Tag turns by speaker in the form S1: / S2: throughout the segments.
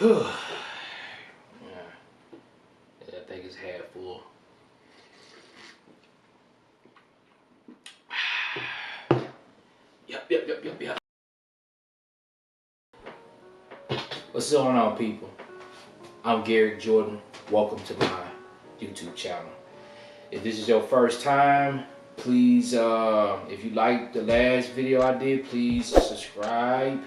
S1: Yeah, I think it's half full. Yep. What's going on, people? I'm Garrett Jordan. Welcome to my YouTube channel. If this is your first time, please, if you liked the last video I did, please subscribe.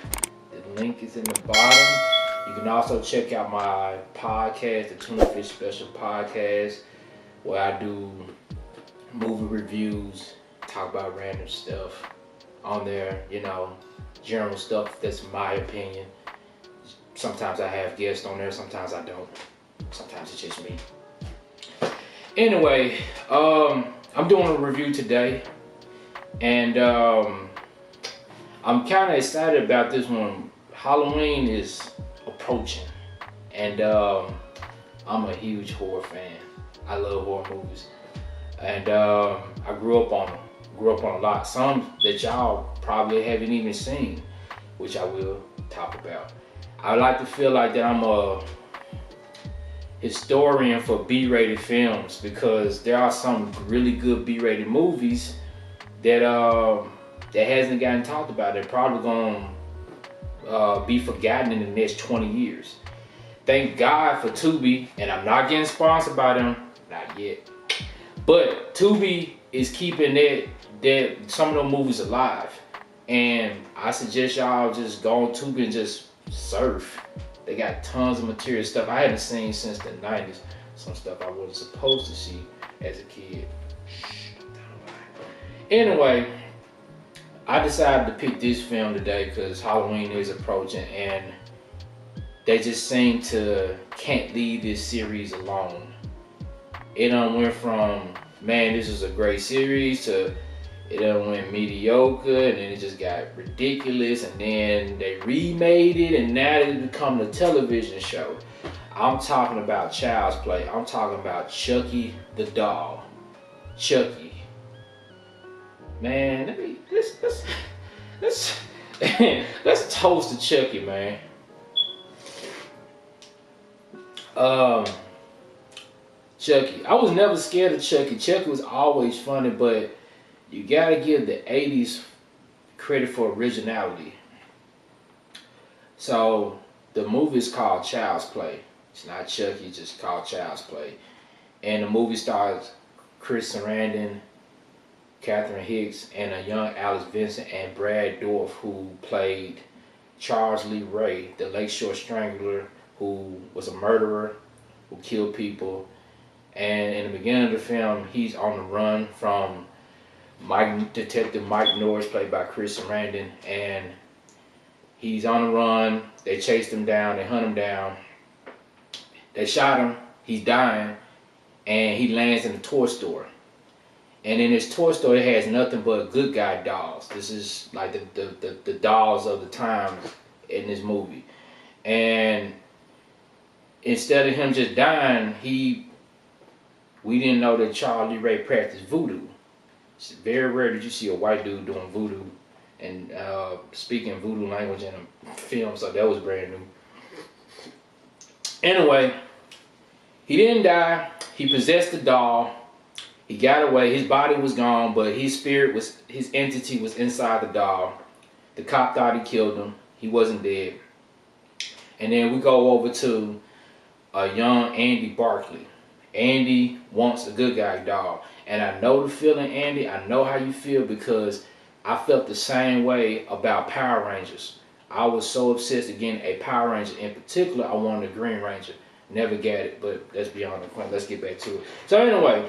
S1: The link is in the bottom. You can also check out my podcast, the Tuna Fish Special Podcast, where I do movie reviews, talk about random stuff on there, general stuff that's my opinion. Sometimes I have guests on there, sometimes I don't. Sometimes it's just me. Anyway, I'm doing a review today, and I'm kind of excited about this one. Halloween is approaching, and I'm a huge horror fan. I love horror movies, and I grew up on them. Grew up on a lot. Some that y'all probably haven't even seen, which I will talk about. I like to feel like that I'm a historian for B-rated films, because there are some really good B-rated movies that that hasn't gotten talked about. They're probably gonna be forgotten in the next 20 years. Thank God for Tubi, and I'm not getting sponsored by them, not yet. But Tubi is keeping that some of those movies alive, and I suggest y'all just go on Tubi and just surf. They got tons of material, stuff I hadn't seen since the 90s. Some stuff I wasn't supposed to see as a kid. Anyway, I decided to pick this film today because Halloween is approaching, and they just seem to can't leave this series alone. It done went from, man, this is a great series, to it done went mediocre, and then it just got ridiculous, and then they remade it, and now it's become a television show. I'm talking about Child's Play. I'm talking about Chucky the doll. Chucky. Man, let's toast to Chucky, man. Chucky. I was never scared of Chucky. Chucky was always funny, but you gotta give the 80s credit for originality. So the movie is called Child's Play. It's not Chucky, it's just called Child's Play. And the movie stars Chris Sarandon, Catherine Hicks, and a young Alice Vincent, and Brad Dourif, who played Charles Lee Ray, the Lakeshore Strangler, who was a murderer, who killed people. And in the beginning of the film, he's on the run from Detective Mike Norris, played by Chris Sarandon, and he's on the run. They chased him down, they hunt him down, they shot him, he's dying, and he lands in a toy store. And in this toy store, it has nothing but good guy dolls. This is like the dolls of the time in this movie. And instead of him just dying, we didn't know that Charlie Ray practiced voodoo. It's very rare that you see a white dude doing voodoo and speaking voodoo language in a film, so that was brand new. Anyway, he didn't die. He possessed the doll. He got away. His body was gone, but his his entity was inside the doll. The cop thought he killed him. He wasn't dead. And then we go over to a young Andy Barkley. Andy wants a good guy doll. And I know the feeling, Andy. I know how you feel, because I felt the same way about Power Rangers. I was so obsessed with getting a Power Ranger. In particular, I wanted a Green Ranger. Never got it, but let's be on the point. Let's get back to it. So anyway,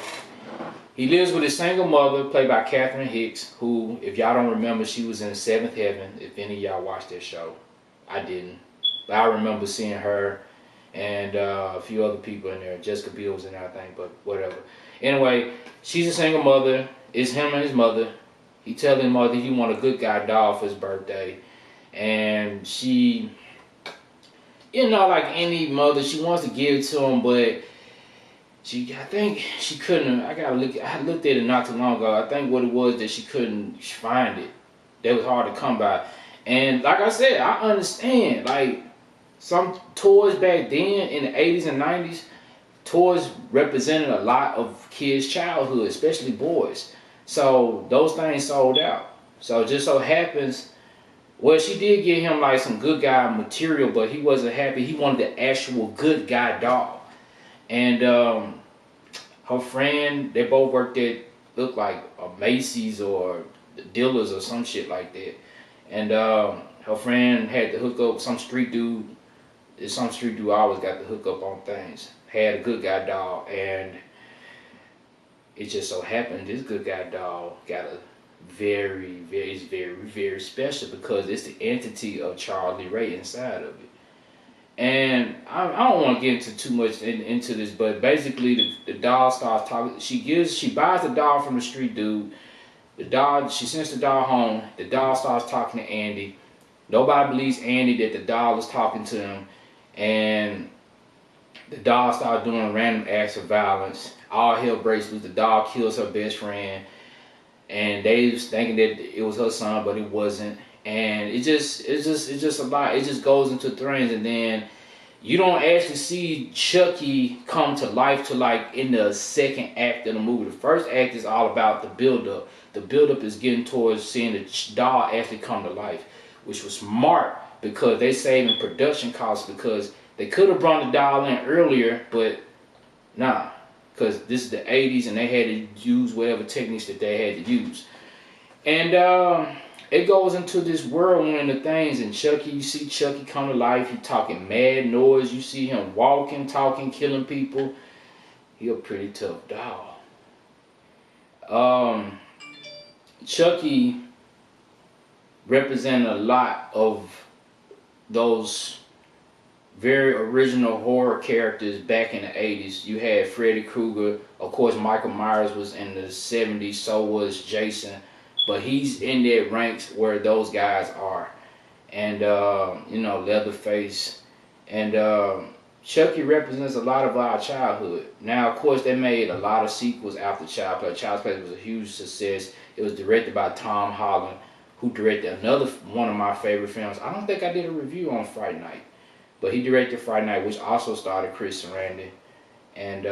S1: he lives with his single mother, played by Catherine Hicks, who, if y'all don't remember, she was in Seventh Heaven. If any of y'all watched that show, I didn't. But I remember seeing her and a few other people in there. Jessica Biel was in there, I think, but whatever. Anyway, she's a single mother. It's him and his mother. He tells his mother he want a good guy doll for his birthday. And she, like any mother, she wants to give it to him, but I think she couldn't. I looked at it not too long ago. I think what it was that she couldn't find it. That was hard to come by. And like I said, I understand. Like, some toys back then in the 80s and 90s, toys represented a lot of kids' childhood, especially boys. So those things sold out. So it just so happens, well, she did get him like some good guy material, but he wasn't happy. He wanted the actual good guy doll. And her friend, they both worked at, looked like a Macy's or Dillard's or some shit like that. And her friend had to hook up some street dude. Some street dude always got to hook up on things. Had a good guy doll, and it just so happened this good guy doll got a very, very special because it's the entity of Charlie Ray inside of it. And I don't want to get into too much into this, but basically the doll starts talking. She buys the doll from the street dude. The doll, she sends the doll home. The doll starts talking to Andy. Nobody believes Andy that the doll is talking to him, and the doll starts doing random acts of violence. All hell breaks loose. The doll kills her best friend, and they was thinking that it was her son, but it wasn't. And it's just a lot. It just goes into things, and then you don't actually see Chucky come to life till like in the second act of the movie. The first act is all about the build-up. The build-up is getting towards seeing the doll actually come to life, which was smart because they saving production costs, because they could have brought the doll in earlier, but nah, because this is the 80s and they had to use whatever techniques that they had to use. And it goes into this whirlwind of things, and Chucky, you see Chucky come to life. He talking mad noise. You see him walking, talking, killing people. He a pretty tough doll. Chucky represented a lot of those very original horror characters back in the 80s. You had Freddy Krueger. Of course, Michael Myers was in the 70s. So was Jason. But he's in that ranks where those guys are. And, you know, Leatherface. And Chucky represents a lot of our childhood. Now, of course, they made a lot of sequels after Child's Play. Child's Play was a huge success. It was directed by Tom Holland, who directed another one of my favorite films. I don't think I did a review on Fright Night, but he directed Fright Night, which also starred Chris Sarandon. And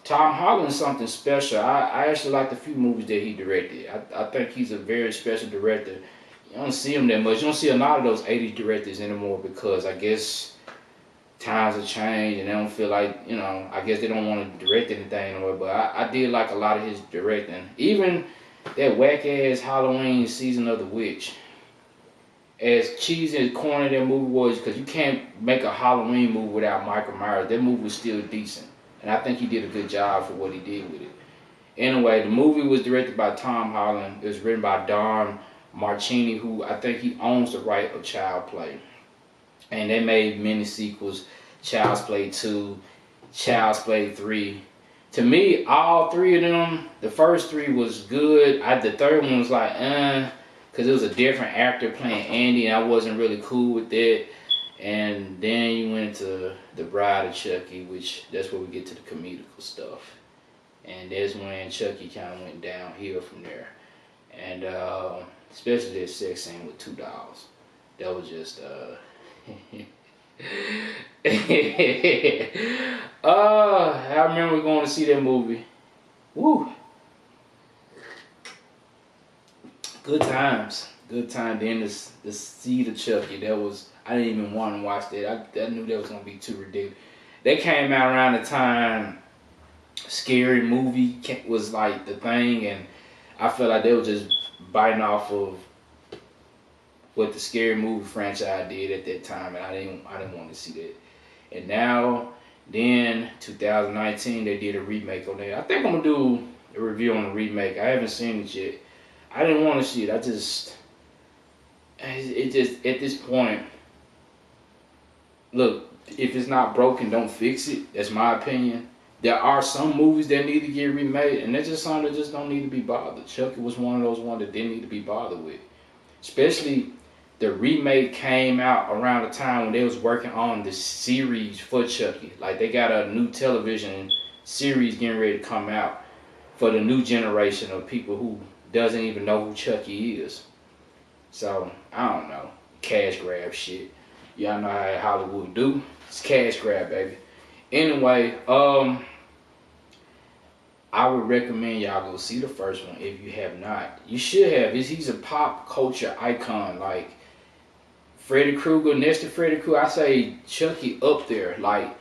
S1: Tom Holland's something special. I actually liked a few movies that he directed. I think he's a very special director. You don't see him that much. You don't see a lot of those 80s directors anymore because I guess times have changed and they don't feel like, you know, I guess they don't want to direct anything anymore. But I did like a lot of his directing. Even that whack-ass Halloween Season of the Witch. As cheesy and corny that movie was, because you can't make a Halloween movie without Michael Myers, that movie was still decent. And I think he did a good job for what he did with it. Anyway, the movie was directed by Tom Holland. It was written by Don Marchini, who I think he owns the right of Child's Play. And they made many sequels. Child's Play 2, Child's Play 3. To me, all three of them, the first three was good. The third one was like, because it was a different actor playing Andy, and I wasn't really cool with that. And then you went to The Bride of Chucky, which that's where we get to the comedical stuff. And that's when Chucky kind of went downhill from there. And especially that sex scene with two dolls. That was just, I remember going to see that movie. Woo! Good times. Good time. Then the Seed of Chucky, that was, I didn't even want to watch that. I knew that was going to be too ridiculous. They came out around the time Scary Movie was like the thing, and I felt like they were just biting off of what the Scary Movie franchise did at that time, and I didn't want to see that. And now, then 2019, they did a remake on that. I think I'm gonna do a review on the remake. I haven't seen it yet. I didn't want to see it. It just at this point, look, if it's not broken, don't fix it. That's my opinion. There are some movies that need to get remade, and there's just some that just don't need to be bothered. Chucky was one of those ones that didn't need to be bothered with. Especially the remake came out around the time when they was working on the series for Chucky. Like, they got a new television series getting ready to come out for the new generation of people who doesn't even know who Chucky is. So, I don't know. Cash grab shit. Y'all know how Hollywood do. It's cash grab, baby. Anyway, I would recommend y'all go see the first one if you have not. You should have. He's a pop culture icon. Like Freddy Krueger, next to Freddy Krueger, I say Chucky up there. Like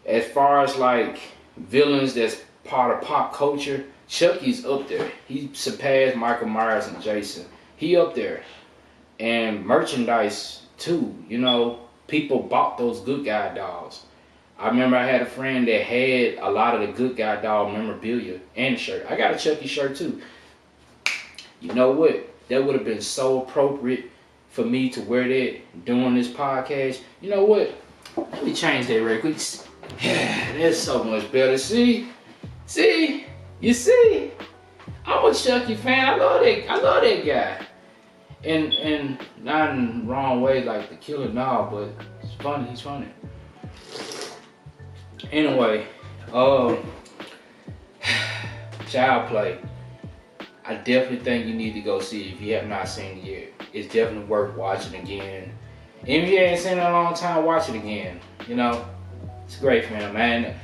S1: as far as like villains that's part of pop culture, Chucky's up there. He surpassed Michael Myers and Jason. He up there. And merchandise too. You know, people bought those good guy dolls. I remember I had a friend that had a lot of the good guy doll memorabilia and shirt. I got a Chucky shirt too. You know what? That would have been so appropriate for me to wear that during this podcast. You know what? Let me change that real quick. That's so much better. See? You see? I'm a Chucky fan. I love that guy. And not in the wrong way like the killer now, but it's funny. He's funny. Anyway, Child Play. I definitely think you need to go see it if you have not seen it yet. It's definitely worth watching again. And if you haven't seen it in a long time, watch it again. You know, it's a great film, man.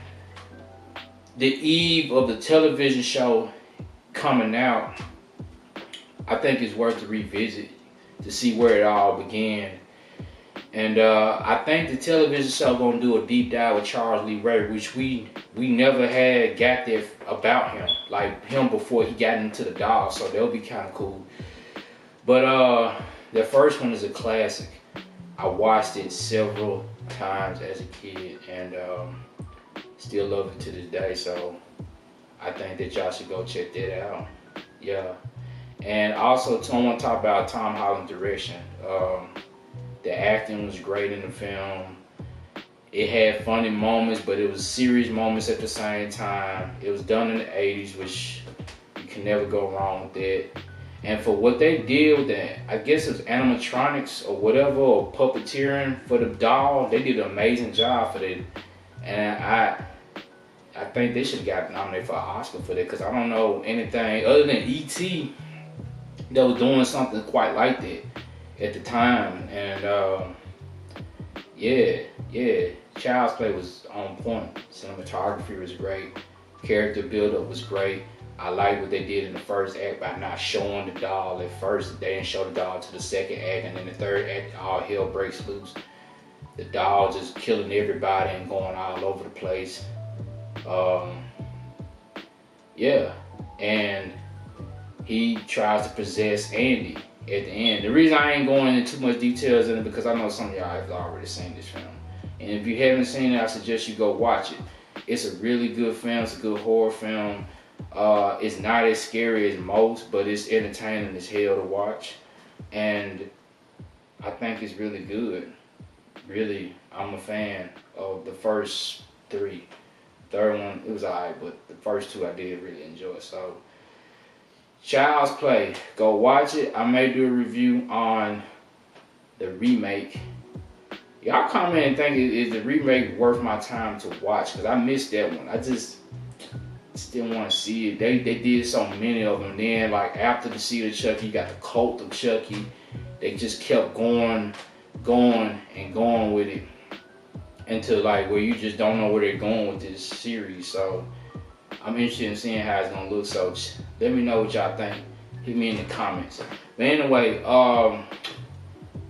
S1: The eve of the television show coming out, I think it's worth to revisit to see where it all began. And I think the television show gonna do a deep dive with Charles Lee Ray, which we never had got there about him, like him before he got into the doll. So that'll be kind of cool. But the first one is a classic. I watched it several times as a kid, and still love it to this day. So I think that y'all should go check that out. Yeah. And also, I want to talk about Tom Holland's direction. The acting was great in the film. It had funny moments, but it was serious moments at the same time. It was done in the 80s, which you can never go wrong with that. And for what they did with that, I guess it was animatronics or whatever, or puppeteering for the doll, they did an amazing job for that. And I think they should have got nominated for an Oscar for that, because I don't know anything other than E.T. that was doing something quite like that at the time. And yeah, Child's Play was on point. Cinematography was great. Character build-up was great. I like what they did in the first act by not showing the doll at first. They didn't show the doll to the second act, and then the third act, all hell breaks loose. The doll just killing everybody and going all over the place. Yeah, and he tries to possess Andy at the end. The reason I ain't going into too much details in it because I know some of y'all have already seen this film. And if you haven't seen it, I suggest you go watch it. It's a really good film. It's a good horror film. It's not as scary as most, but it's entertaining as hell to watch. And I think it's really good. Really, I'm a fan of the first three. Third one, it was alright, but the first two I did really enjoy. So, Child's Play, go watch it. I may do a review on the remake. Y'all comment and think, is the remake worth my time to watch? Because I missed that one. I just didn't want to see it. They did so many of them. Then, like, after the Seed of Chucky, you got the Cult of Chucky. They just kept going with it until, like, where you just don't know where they're going with this series. So, I'm interested in seeing how it's going to look. So, let me know what y'all think. Hit me in the comments. But anyway,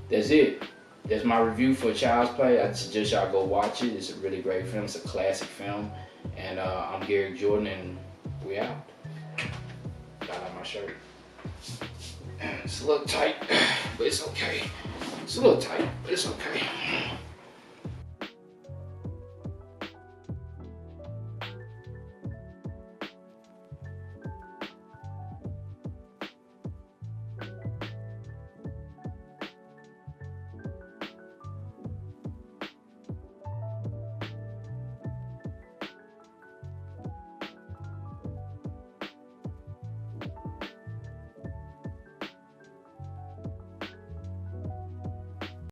S1: that's it. That's my review for Child's Play. I suggest y'all go watch it. It's a really great film. It's a classic film. And I'm Gary Jordan, and we out. Got out my shirt. It's a little tight, but it's okay. It's a little tight, but it's okay.